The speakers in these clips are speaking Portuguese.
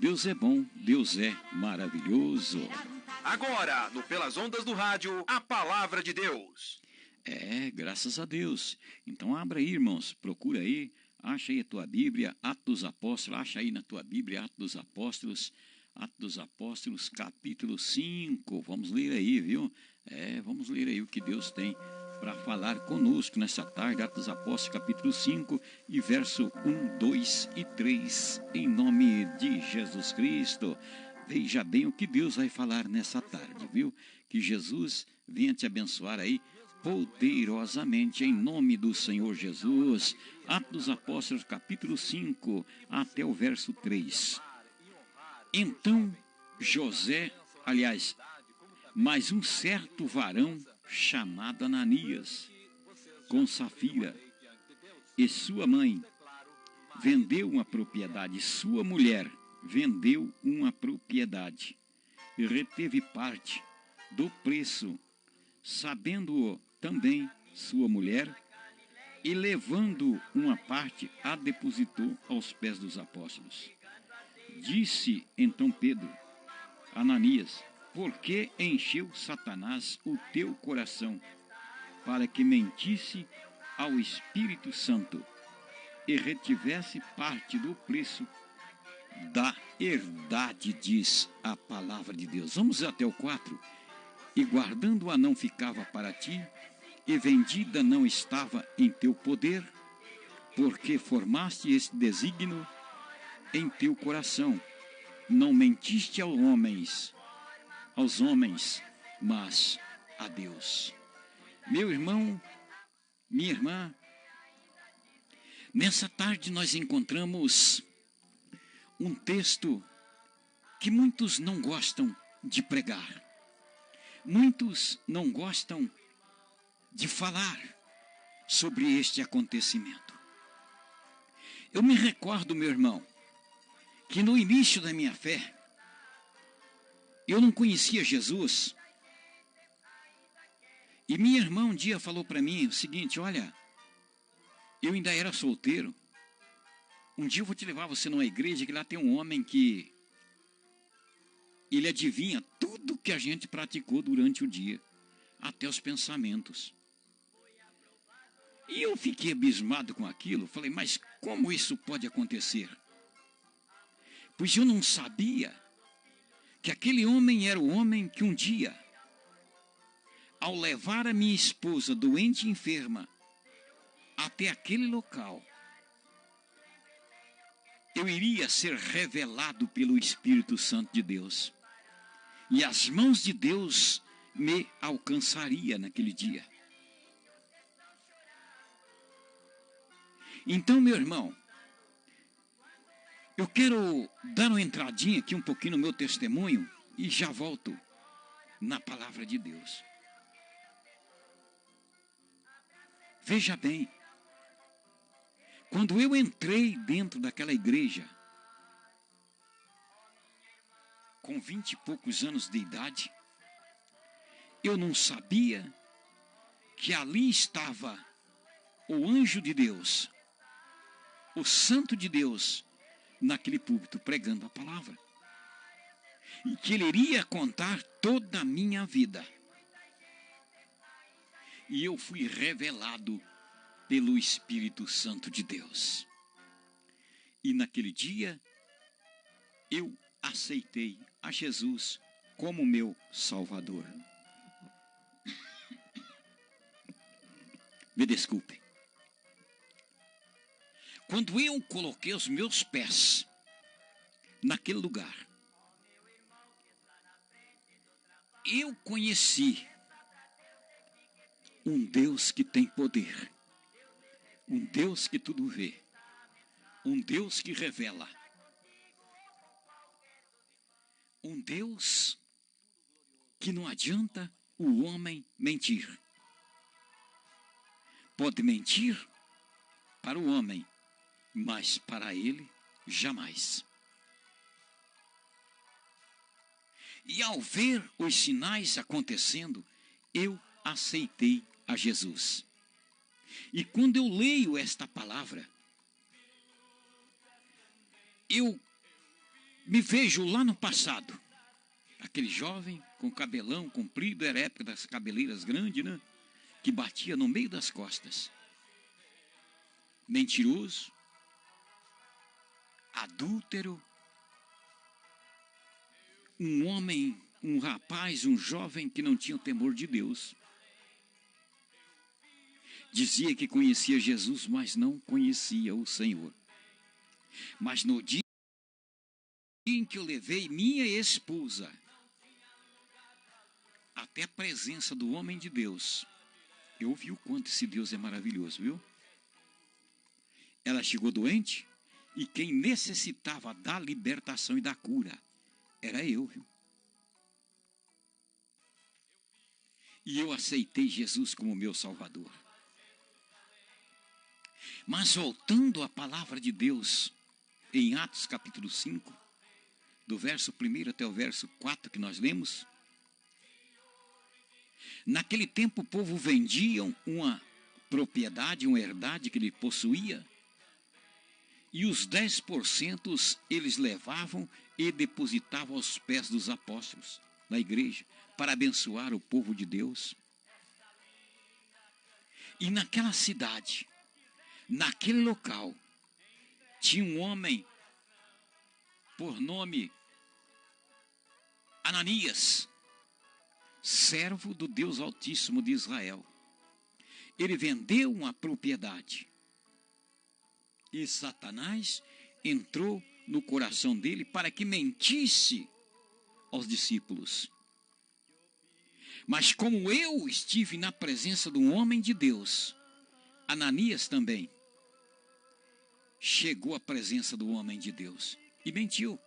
Deus é bom, Deus é maravilhoso. Agora, no Pelas Ondas do Rádio, a Palavra de Deus. Graças a Deus. Então abra aí, irmãos, procura aí, acha aí a tua Bíblia, Atos dos Apóstolos, acha aí na tua Bíblia Atos dos Apóstolos, capítulo 5. Vamos ler aí, viu? Vamos ler aí o que Deus tem para falar conosco nessa tarde. Atos dos Apóstolos, capítulo 5, e verso 1, 2 e 3. Em nome de Jesus Cristo. Veja bem o que Deus vai falar nessa tarde, viu? Que Jesus venha te abençoar aí poderosamente, em nome do Senhor Jesus. Atos dos Apóstolos, capítulo 5, até o verso 3. Então mas um certo varão chamado Ananias, com Safira, e sua mãe, vendeu uma propriedade. Sua mulher vendeu uma propriedade e reteve parte do preço, sabendo-o também sua mulher, e levando uma parte, a depositou aos pés dos apóstolos. Disse então Pedro: Ananias, por que encheu Satanás o teu coração, para que mentisse ao Espírito Santo e retivesse parte do preço da herdade, diz a palavra de Deus. Vamos até o 4. E guardando-a não ficava para ti, e vendida não estava em teu poder, porque formaste esse desígnio em teu coração. Não mentiste aos homens, mas a Deus. Meu irmão, minha irmã, nessa tarde nós encontramos um texto que muitos não gostam de pregar. Muitos não gostam de falar sobre este acontecimento. Eu me recordo, meu irmão, que no início da minha fé, eu não conhecia Jesus. E minha irmã um dia falou para mim o seguinte: olha, eu ainda era solteiro. Um dia eu vou te levar você numa igreja que lá tem um homem que ele adivinha tudo que a gente praticou durante o dia, até os pensamentos. E eu fiquei abismado com aquilo. Falei, mas como isso pode acontecer? Pois eu não sabia que aquele homem era o homem que um dia, ao levar a minha esposa doente e enferma até aquele local, eu iria ser revelado pelo Espírito Santo de Deus. E as mãos de Deus me alcançaria naquele dia. Então, meu irmão, eu quero dar uma entradinha aqui um pouquinho no meu testemunho e já volto na palavra de Deus. Veja bem, quando eu entrei dentro daquela igreja, com 20 e poucos anos de idade, eu não sabia que ali estava o anjo de Deus, o santo de Deus, naquele púlpito pregando a palavra. E que ele iria contar toda a minha vida. E eu fui revelado pelo Espírito Santo de Deus. E naquele dia, eu aceitei a Jesus como meu Salvador. Me desculpem. Quando eu coloquei os meus pés naquele lugar, eu conheci um Deus que tem poder, um Deus que tudo vê, um Deus que revela, um Deus que não adianta o homem mentir. Pode mentir para o homem, mas para ele jamais. E ao ver os sinais acontecendo, eu aceitei a Jesus. E quando eu leio esta palavra, eu Me vejo lá no passado. Aquele jovem com cabelão comprido, era a época das cabeleiras grandes, né? Que batia no meio das costas. Mentiroso, adúltero, um homem, um rapaz, um jovem que não tinha o temor de Deus. Dizia que conhecia Jesus, mas não conhecia o Senhor. Mas no dia em que eu levei minha esposa até a presença do homem de Deus, eu vi o quanto esse Deus é maravilhoso, viu? Ela chegou doente e quem necessitava da libertação e da cura era eu, viu? E eu aceitei Jesus como meu Salvador. Mas voltando à palavra de Deus, em Atos capítulo 5, do verso 1 até o verso 4 que nós lemos, naquele tempo o povo vendia uma propriedade, uma herdade que ele possuía, e os 10% eles levavam e depositavam aos pés dos apóstolos na igreja, para abençoar o povo de Deus. E naquela cidade, naquele local, tinha um homem por nome Ananias, servo do Deus Altíssimo de Israel. Ele vendeu uma propriedade. E Satanás entrou no coração dele para que mentisse aos discípulos. Mas como eu estive na presença de um homem de Deus, Ananias também chegou à presença do homem de Deus e mentiu.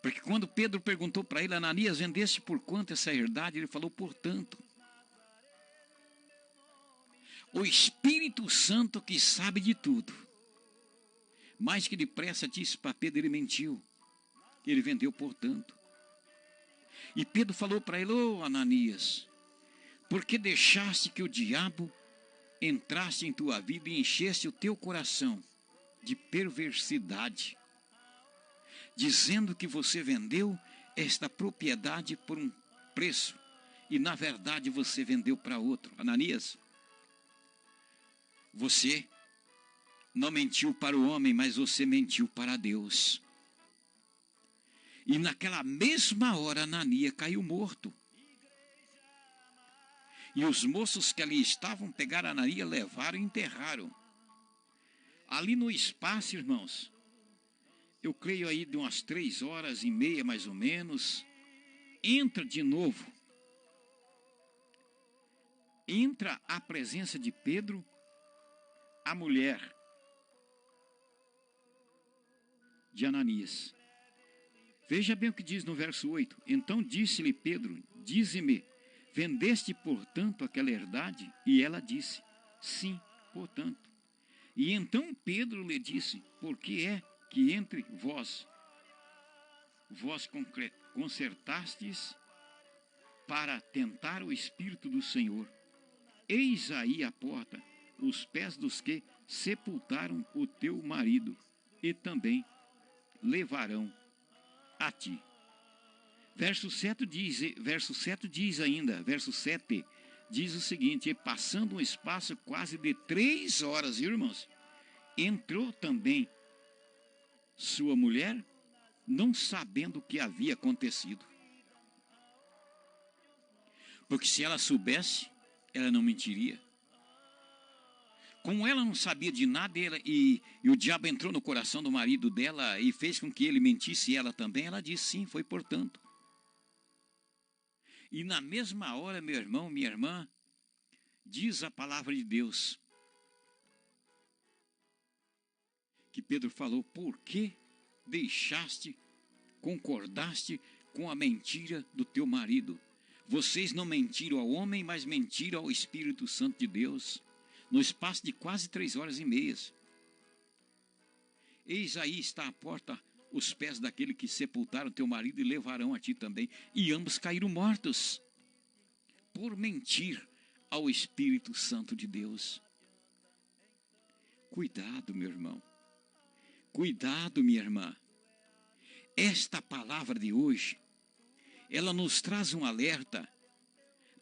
Porque quando Pedro perguntou para ele, Ananias, vendeste por quanto essa herdade? Ele falou, por tanto. O Espírito Santo que sabe de tudo, mais que depressa disse para Pedro, ele mentiu. Ele vendeu por tanto. E Pedro falou para ele, Ananias, por que deixaste que o diabo entrasse em tua vida e enchesse o teu coração de perversidade, dizendo que você vendeu esta propriedade por um preço e na verdade você vendeu para outro? Ananias, você não mentiu para o homem, mas você mentiu para Deus. E naquela mesma hora Ananias caiu morto. E os moços que ali estavam pegaram Ananias, levaram e enterraram. Ali no espaço, irmãos, eu creio aí de umas 3h30 mais ou menos, entra de novo. Entra a presença de Pedro, a mulher de Ananias. Veja bem o que diz no verso 8. Então disse-lhe Pedro, dize-me, vendeste portanto aquela herdade? E ela disse, sim, portanto. E então Pedro lhe disse, por que é que entre vós concertastes para tentar o Espírito do Senhor? Eis aí a porta, os pés dos que sepultaram o teu marido, e também levarão a ti. Verso 7 diz ainda, verso 7 diz o seguinte, e passando um espaço quase de 3 horas, irmãos, entrou também sua mulher, não sabendo o que havia acontecido. Porque se ela soubesse, ela não mentiria. Como ela não sabia de nada, e o diabo entrou no coração do marido dela e fez com que ele mentisse, ela também, ela disse sim, foi portanto. E na mesma hora, meu irmão, minha irmã, diz a palavra de Deus, que Pedro falou, por que concordaste com a mentira do teu marido? Vocês não mentiram ao homem, mas mentiram ao Espírito Santo de Deus. No espaço de quase 3h30. Eis aí está a porta, os pés daquele que sepultaram teu marido e levarão a ti também. E ambos caíram mortos, por mentir ao Espírito Santo de Deus. Cuidado, meu irmão. Cuidado, minha irmã. esta palavra de hoje, ela nos traz um alerta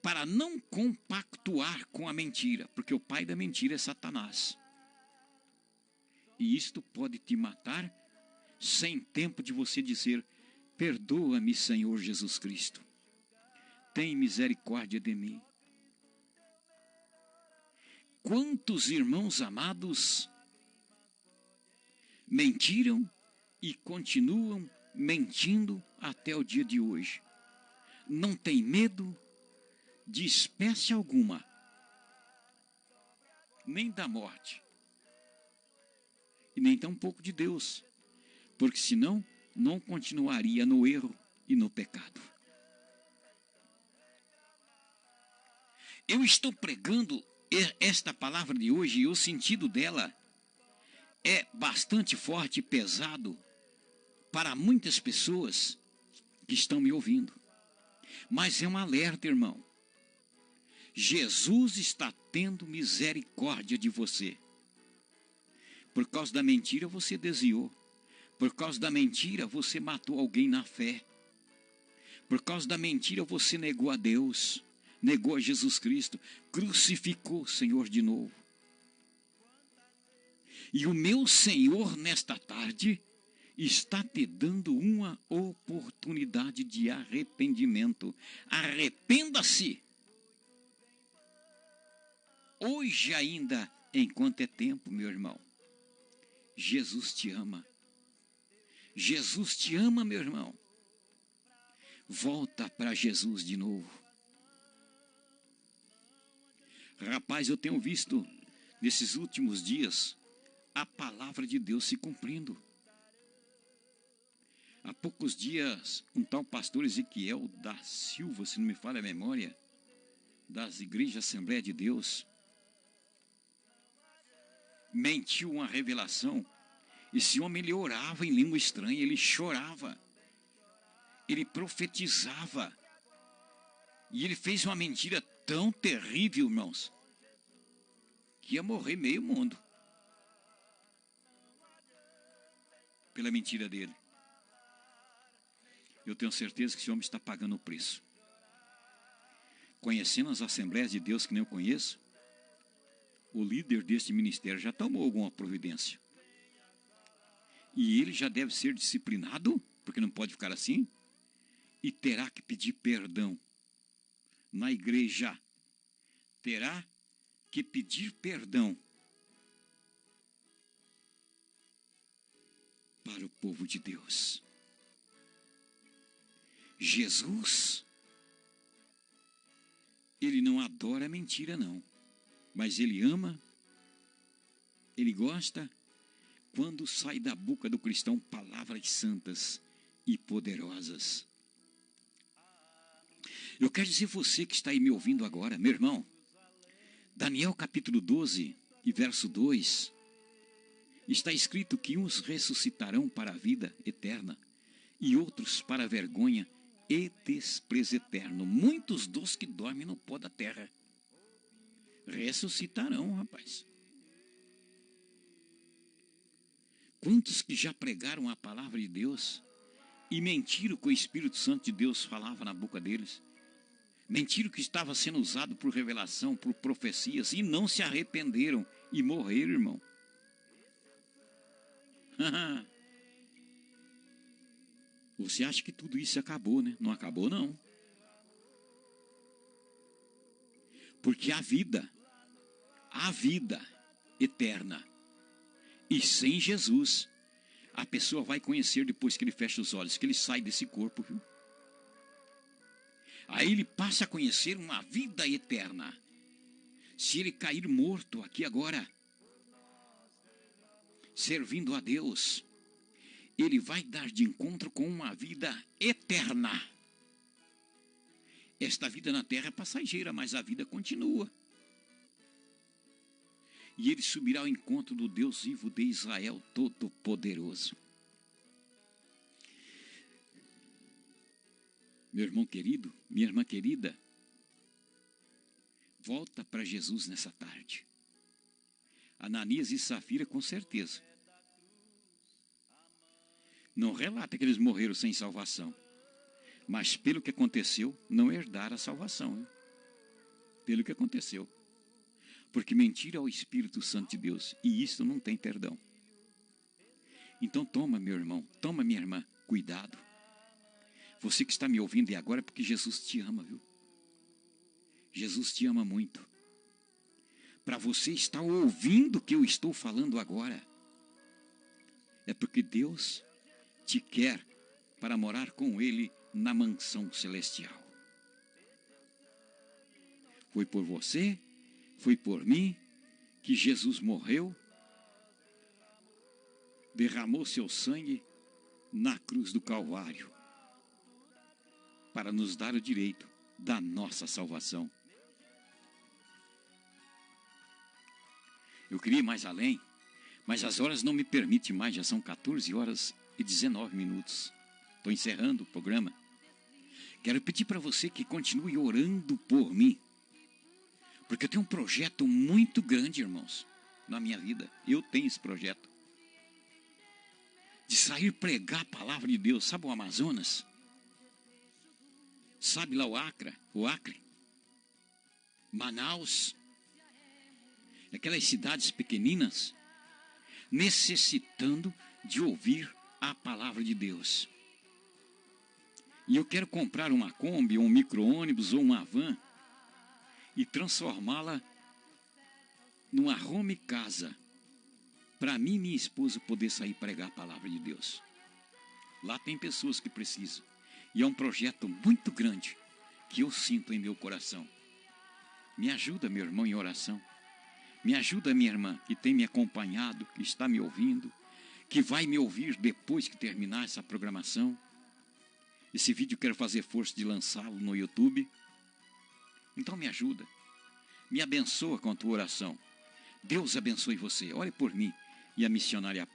para não compactuar com a mentira, porque o pai da mentira é Satanás. E isto pode te matar sem tempo de você dizer: perdoa-me, Senhor Jesus Cristo. Tem misericórdia de mim. Quantos irmãos amados mentiram e continuam mentindo até o dia de hoje. Não tem medo de espécie alguma, nem da morte, e nem tampouco de Deus, porque senão não continuaria no erro e no pecado. Eu estou pregando esta palavra de hoje e o sentido dela é bastante forte e pesado para muitas pessoas que estão me ouvindo. Mas é um alerta, irmão. Jesus está tendo misericórdia de você. Por causa da mentira você desviou. Por causa da mentira você matou alguém na fé. Por causa da mentira você negou a Deus, negou a Jesus Cristo, crucificou o Senhor de novo. E o meu Senhor, nesta tarde, está te dando uma oportunidade de arrependimento. Arrependa-se. Hoje ainda, enquanto é tempo, meu irmão. Jesus te ama. Jesus te ama, meu irmão. Volta para Jesus de novo. Rapaz, eu tenho visto nesses últimos dias a palavra de Deus se cumprindo. Há poucos dias, um tal pastor Ezequiel da Silva, se não me falha a memória, das igrejas Assembleia de Deus, mentiu uma revelação. Esse homem, ele orava em língua estranha, ele chorava, ele profetizava, e ele fez uma mentira tão terrível, irmãos, que ia morrer meio mundo pela mentira dele. Eu tenho certeza que esse homem está pagando o preço. Conhecendo as Assembleias de Deus que nem eu conheço, o líder deste ministério já tomou alguma providência. E ele já deve ser disciplinado, porque não pode ficar assim, e terá que pedir perdão na igreja. Terá que pedir perdão para o povo de Deus. Jesus, ele não adora a mentira, não. Mas ele ama, ele gosta quando sai da boca do cristão palavras santas e poderosas. Eu quero dizer a você que está aí me ouvindo agora, meu irmão, Daniel capítulo 12 e verso 2, está escrito que uns ressuscitarão para a vida eterna e outros para a vergonha e desprezo eterno. Muitos dos que dormem no pó da terra ressuscitarão, rapaz. Quantos que já pregaram a palavra de Deus e mentiram que o Espírito Santo de Deus falava na boca deles? Mentiram que estava sendo usado por revelação, por profecias, e não se arrependeram e morreram, irmão. Você acha que tudo isso acabou, né? Não acabou, não. Porque a vida eterna, e sem Jesus, a pessoa vai conhecer depois que ele fecha os olhos, que ele sai desse corpo, viu? Aí ele passa a conhecer uma vida eterna. Se ele cair morto aqui agora, servindo a Deus, ele vai dar de encontro com uma vida eterna. Esta vida na terra é passageira, mas a vida continua. E ele subirá ao encontro do Deus vivo de Israel Todo-Poderoso. Meu irmão querido, minha irmã querida, volta para Jesus nessa tarde. Ananias e Safira, com certeza, Não relata que eles morreram sem salvação. Mas pelo que aconteceu, não herdaram a salvação. Hein? Pelo que aconteceu. Porque mentira ao Espírito Santo de Deus. E isso não tem perdão. Então toma, meu irmão, toma, minha irmã, cuidado. Você que está me ouvindo agora é porque Jesus te ama, viu? Jesus te ama muito. Para você estar ouvindo o que eu estou falando agora, é porque Deus te quer para morar com Ele na mansão celestial. Foi por você, foi por mim que Jesus morreu, derramou seu sangue na cruz do Calvário para nos dar o direito da nossa salvação. Eu queria ir mais além, mas as horas não me permitem mais, já são 14 horas e 19 minutos. Estou encerrando o programa. Quero pedir para você que continue orando por mim, porque eu tenho um projeto muito grande, irmãos, na minha vida. Eu tenho esse projeto de sair pregar a palavra de Deus. Sabe o Amazonas? Sabe lá o Acre? Manaus? Aquelas cidades pequeninas, necessitando de ouvir a palavra de Deus. E eu quero comprar uma Kombi, um micro-ônibus ou uma van e transformá-la numa home casa, para mim e minha esposa poder sair pregar a palavra de Deus. Lá tem pessoas que precisam. E é um projeto muito grande que eu sinto em meu coração. Me ajuda, meu irmão, em oração. Me ajuda, minha irmã, que tem me acompanhado, que está me ouvindo, que vai me ouvir depois que terminar essa programação. Esse vídeo eu quero fazer força de lançá-lo no YouTube. Então me ajuda. Me abençoa com a tua oração. Deus abençoe você. Ore por mim e a missionária